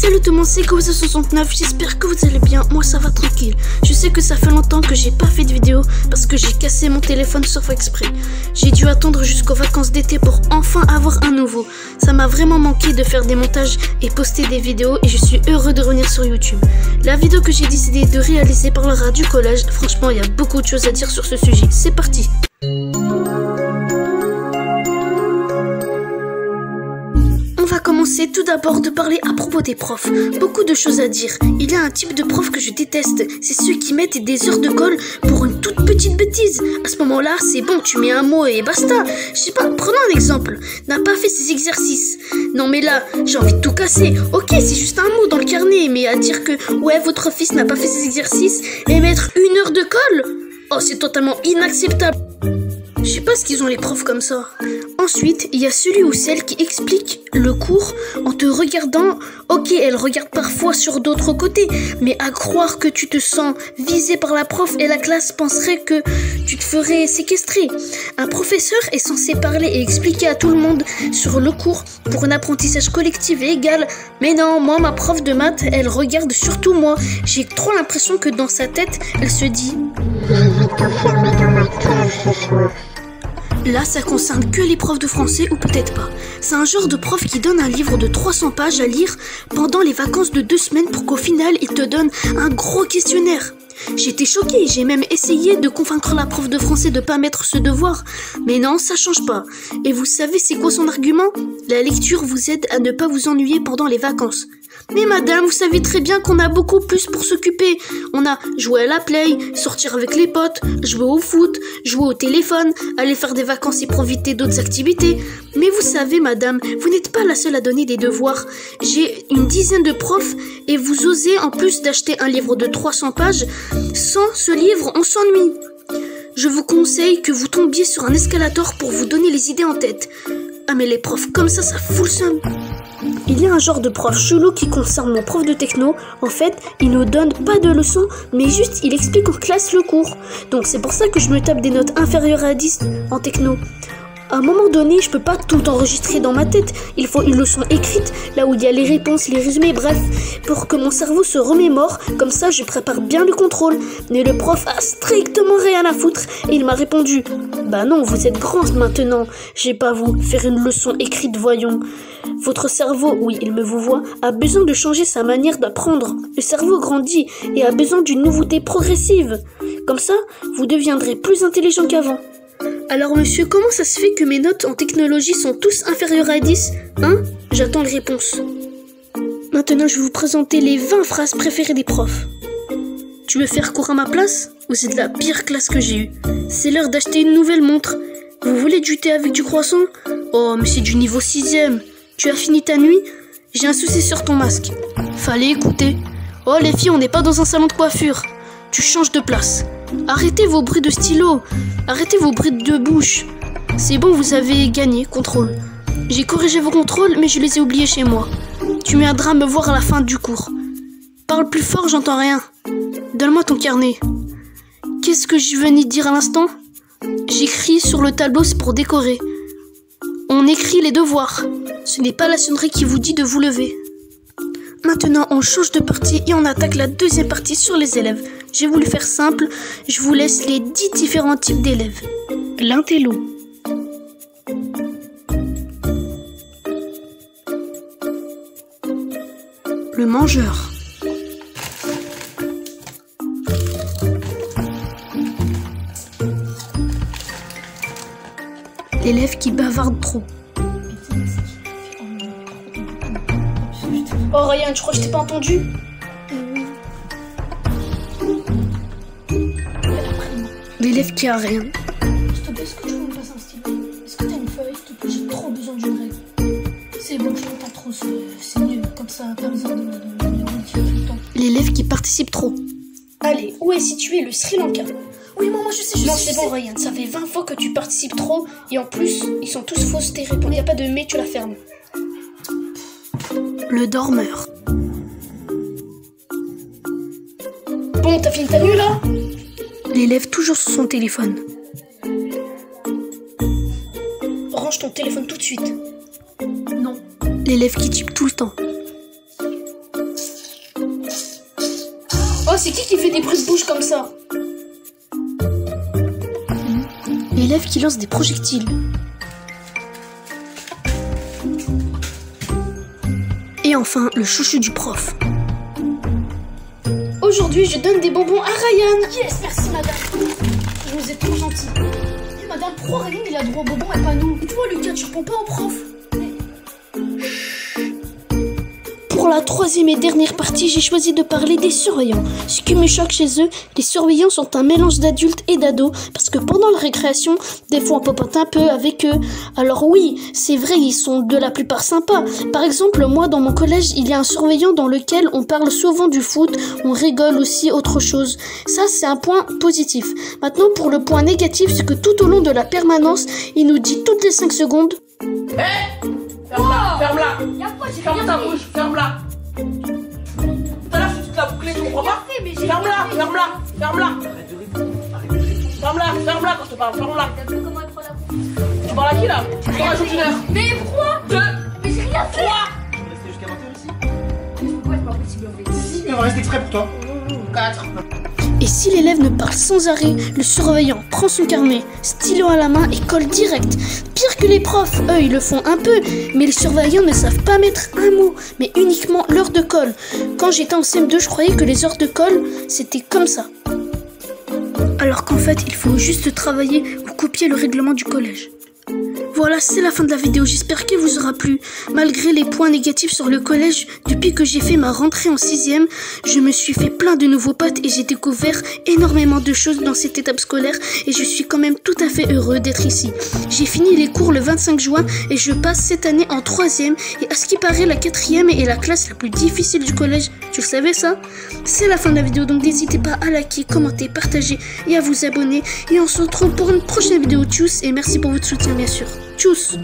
Salut tout le monde, c'est Koza69, j'espère que vous allez bien, moi ça va tranquille. Je sais que ça fait longtemps que j'ai pas fait de vidéo parce que j'ai cassé mon téléphone sauf exprès. J'ai dû attendre jusqu'aux vacances d'été pour enfin avoir un nouveau. Ça m'a vraiment manqué de faire des montages et poster des vidéos et je suis heureux de revenir sur YouTube. La vidéo que j'ai décidé de réaliser parlera du collège, franchement il y a beaucoup de choses à dire sur ce sujet, c'est parti. On va commencer tout d'abord de parler à propos des profs. Beaucoup de choses à dire. Il y a un type de prof que je déteste. C'est ceux qui mettent des heures de colle pour une toute petite bêtise. À ce moment-là, c'est bon, tu mets un mot et basta. Je sais pas, prenons un exemple. N'a pas fait ses exercices. Non mais là, j'ai envie de tout casser. Ok, c'est juste un mot dans le carnet, mais à dire que ouais, votre fils n'a pas fait ses exercices et mettre 1 heure de colle, oh, c'est totalement inacceptable. Je sais pas ce qu'ils ont les profs comme ça. Ensuite, il y a celui ou celle qui explique le cours en te regardant. Ok, elle regarde parfois sur d'autres côtés, mais à croire que tu te sens visé par la prof et la classe penserait que tu te ferais séquestrer. Un professeur est censé parler et expliquer à tout le monde sur le cours pour un apprentissage collectif et égal. Mais non, moi, ma prof de maths, elle regarde surtout moi. J'ai trop l'impression que dans sa tête, elle se dit... Je vais t'enfermer dans ma cave ce soir. Là, ça concerne que les profs de français ou peut-être pas. C'est un genre de prof qui donne un livre de 300 pages à lire pendant les vacances de 2 semaines pour qu'au final, il te donne un gros questionnaire. J'étais choquée, j'ai même essayé de convaincre la prof de français de pas mettre ce devoir. Mais non, ça change pas. Et vous savez c'est quoi son argument? La lecture vous aide à ne pas vous ennuyer pendant les vacances. Mais madame, vous savez très bien qu'on a beaucoup plus pour s'occuper. On a joué à la play, sortir avec les potes, jouer au foot, jouer au téléphone, aller faire des vacances et profiter d'autres activités. Mais vous savez madame, vous n'êtes pas la seule à donner des devoirs. J'ai une dizaine de profs et vous osez en plus d'acheter un livre de 300 pages. Sans ce livre, on s'ennuie. Je vous conseille que vous tombiez sur un escalator pour vous donner les idées en tête. Ah mais les profs comme ça fout le seum. Il y a un genre de prof chelou qui concerne mon prof de techno. En fait, il ne donne pas de leçons, mais juste il explique en classe le cours. Donc c'est pour ça que je me tape des notes inférieures à 10 en techno. À un moment donné, je peux pas tout enregistrer dans ma tête. Il faut une leçon écrite, là où il y a les réponses, les résumés, bref, pour que mon cerveau se remémore. Comme ça, je prépare bien le contrôle. Mais le prof a strictement rien à foutre et il m'a répondu: bah non, vous êtes grand maintenant. J'ai pas vous faire une leçon écrite, voyons. Votre cerveau, oui, il me vous voit, a besoin de changer sa manière d'apprendre. Le cerveau grandit et a besoin d'une nouveauté progressive. Comme ça, vous deviendrez plus intelligent qu'avant. Alors monsieur, comment ça se fait que mes notes en technologie sont tous inférieures à 10 ? Hein ? J'attends les réponses. Maintenant, je vais vous présenter les 20 phrases préférées des profs. Tu veux faire cours à ma place ? Ou c'est de la pire classe que j'ai eue ? C'est l'heure d'acheter une nouvelle montre. Vous voulez du thé avec du croissant ? Oh, mais c'est du niveau 6ème. Tu as fini ta nuit ? J'ai un souci sur ton masque. Fallait écouter. Oh les filles, on n'est pas dans un salon de coiffure. Tu changes de place. Arrêtez vos bruits de stylo. Arrêtez vos bruits de bouche. C'est bon, vous avez gagné, contrôle. J'ai corrigé vos contrôles, mais je les ai oubliés chez moi. Tu viendras me voir à la fin du cours. Parle plus fort, j'entends rien. Donne-moi ton carnet. Qu'est-ce que je venais de dire à l'instant ? J'écris sur le tableau, c'est pour décorer. On écrit les devoirs. Ce n'est pas la sonnerie qui vous dit de vous lever. Maintenant, on change de partie et on attaque la deuxième partie sur les élèves. J'ai voulu faire simple, je vous laisse les 10 différents types d'élèves. L'intello. Le mangeur. L'élève qui bavarde trop. Oh Ryan, je crois que je t'ai pas entendu. L'élève qui a rien. S'il te plaît, est-ce que tu peux me passer un stylo? Est-ce que t'as une feuille? S'il te plaît, j'ai trop besoin d'une règle. C'est bon, je n'entends trop, c'est mieux. Comme ça, pas besoin de modifier tout le temps. L'élève qui participe trop. Allez, où est situé le Sri Lanka? Oui, maman, je sais. Non, c'est bon, Ryan, ça fait 20 fois que tu participes trop. Et en plus, ils sont tous fausses tes réponses. Il n'y a pas de mais, tu la fermes. Le dormeur. Bon, t'as fini ta nuit là? L'élève toujours sur son téléphone. Range ton téléphone tout de suite. Non. L'élève qui type tout le temps. c'est qui fait des bruits de bouche comme ça? L'élève qui lance des projectiles. Et enfin, le chouchou du prof. Aujourd'hui, je donne des bonbons à Ryan. Yes, merci madame. Vous êtes trop gentil. Madame, pourquoi Ryan il a droit aux bonbons et pas nous? Toi, Lucas, tu réponds pas au prof. Pour la troisième et dernière partie, j'ai choisi de parler des surveillants. Ce qui me choque chez eux, les surveillants sont un mélange d'adultes et d'ados, parce que pendant la récréation, des fois on papote un peu avec eux. Alors oui, c'est vrai, ils sont de la plupart sympas. Par exemple, moi dans mon collège, il y a un surveillant dans lequel on parle souvent du foot, on rigole aussi autre chose. Ça, c'est un point positif. Maintenant, pour le point négatif, c'est que tout au long de la permanence, il nous dit toutes les 5 secondes... Ferme-la, ferme-la. Ferme ta bouche, ferme-la. Tout à l'heure, tu te l'as bouclé, tu comprends pas? Ferme-la, ferme-la, ferme-la. Ferme-la, ferme-la quand je te parle, ferme-la. Tu parles à qui là? Tu parles à Joutiner. Mais pourquoi? Mais j'ai rien fait. Tu veux rester jusqu'à 20h ici? Pourquoi c'est pas possible en fait? Si, mais on va rester exprès pour toi. 4. Et si l'élève ne parle sans arrêt, le surveillant prend son carnet, stylo à la main et colle direct. Pire que les profs, eux ils le font un peu, mais les surveillants ne savent pas mettre un mot, mais uniquement l'heure de colle. Quand j'étais en CM2, je croyais que les heures de colle, c'était comme ça. Alors qu'en fait, il faut juste travailler ou copier le règlement du collège. Voilà, c'est la fin de la vidéo, j'espère qu'elle vous aura plu. Malgré les points négatifs sur le collège, depuis que j'ai fait ma rentrée en 6e, je me suis fait plein de nouveaux potes et j'ai découvert énormément de choses dans cette étape scolaire et je suis quand même tout à fait heureux d'être ici. J'ai fini les cours le 25 juin et je passe cette année en 3e et à ce qui paraît la 4e est la classe la plus difficile du collège. Tu le savais ça? C'est la fin de la vidéo, donc n'hésitez pas à liker, commenter, partager et à vous abonner et on se retrouve pour une prochaine vidéo. Tchuss et merci pour votre soutien bien sûr. Tchuss.